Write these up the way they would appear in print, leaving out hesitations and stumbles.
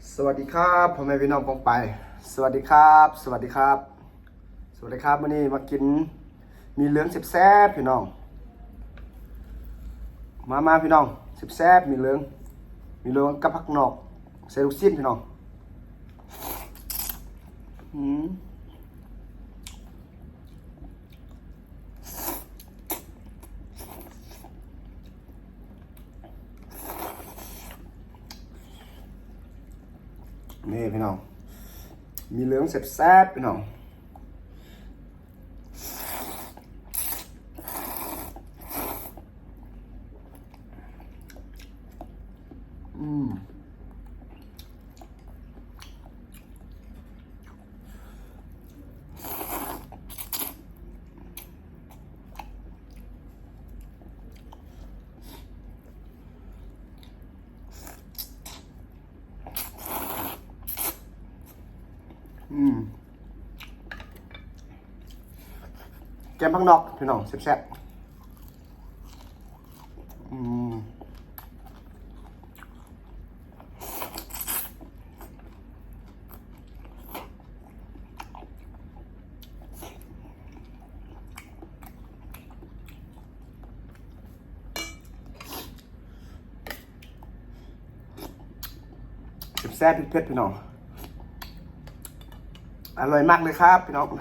สวัสดีครับพ่อแม่พี่น้องปองไปสวัสดีครับสวัสดีครับสวัสดีครับวันนี้มากินมีเหลืองแซ่บพี่น้องมาพี่น้องแซ่บมีเหลืองกับผักนอกใส่ลูกชิ้นพี่น้องอืมนี่พี่น้องมีเหลืองแซ่บพี่น้องอืมแกงผักนอกพี่น้องแซ่บๆแซ่บเผ็ดๆพี่น้องอร่อยมากเลยครับพี่น้องผัก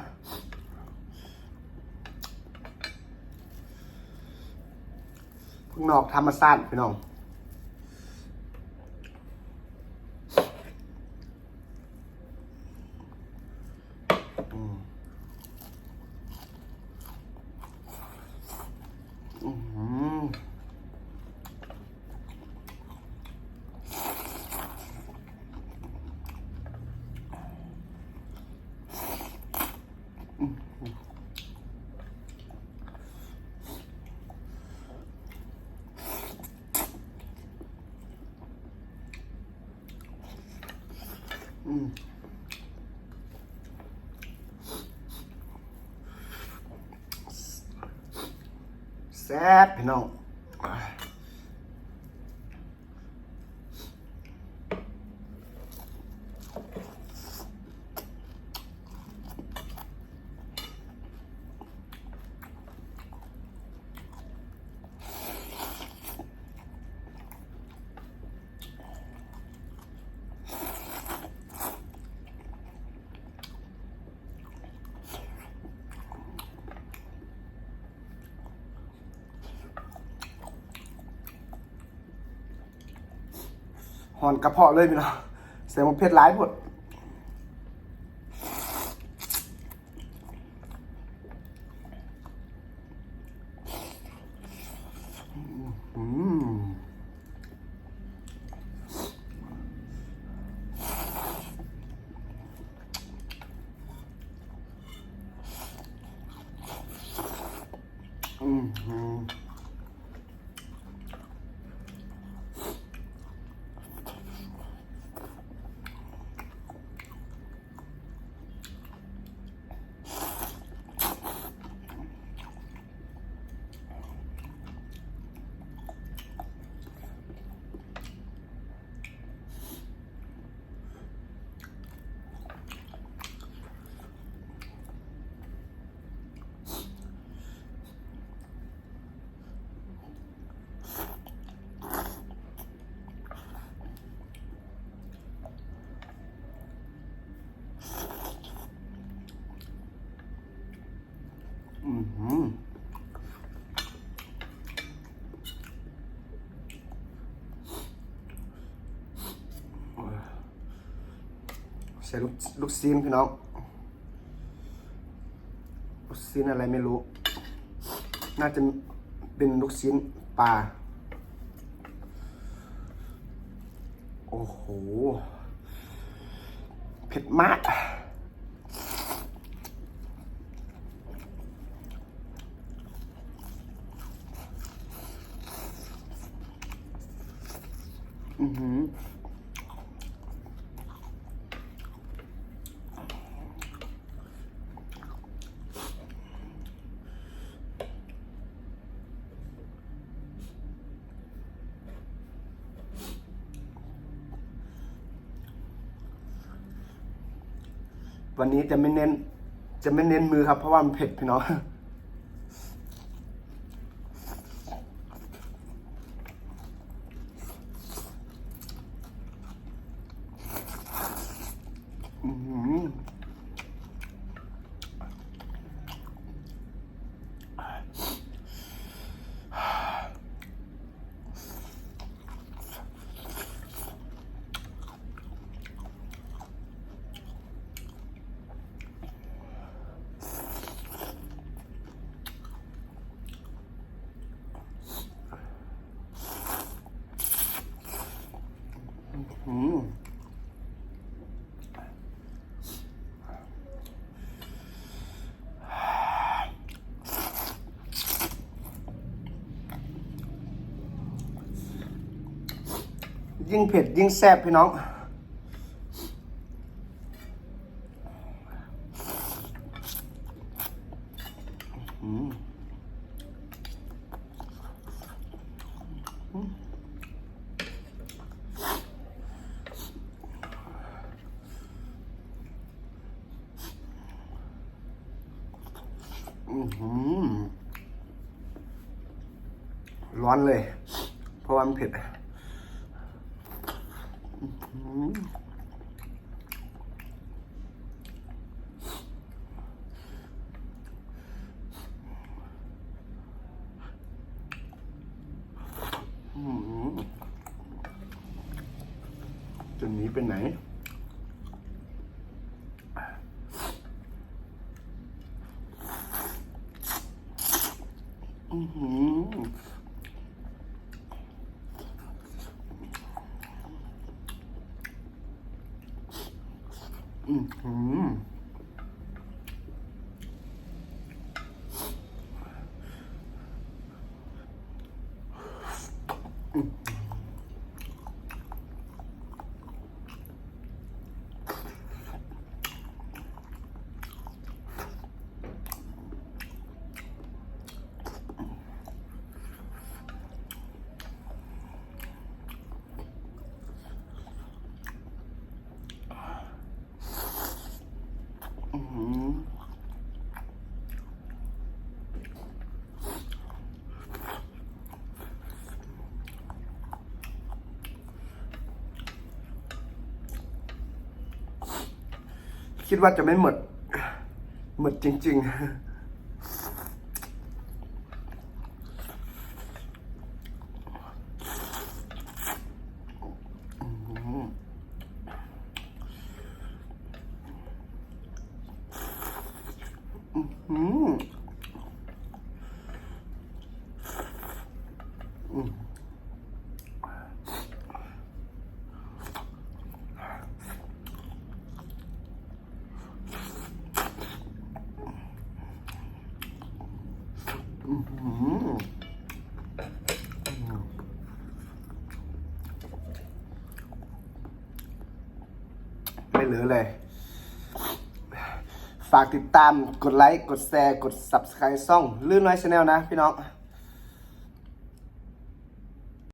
นอกธรรมชาติพี่น้องแซ่บพี่น้องหอนกระเพาะเลยพี่น้องเสียงมันเผ็ดร้ายหมดอืมอืมอืมอืมใส่ลูกซีนพี่น้องลูกซีนอะไรไม่รู้น่าจะเป็นลูกซีนปลาโอ้โหเผ็ดมากอือหือ วันนี้จะไม่เน้นมือครับเพราะว่ามันเผ็ดพี่น้องยิ่งเผ็ดยิ่งแซ่บพี่น้องร้อนเลย เพราะว่ามันเผ็ดจะหนีไปไหนคิดว่าจะไม่หมดจริงๆไม่เหลือเลย ฝากติดตามกดไลค์กดแชร์กด Subscribe ช่องลื่นน้อยชาแนลนะพี่น้อง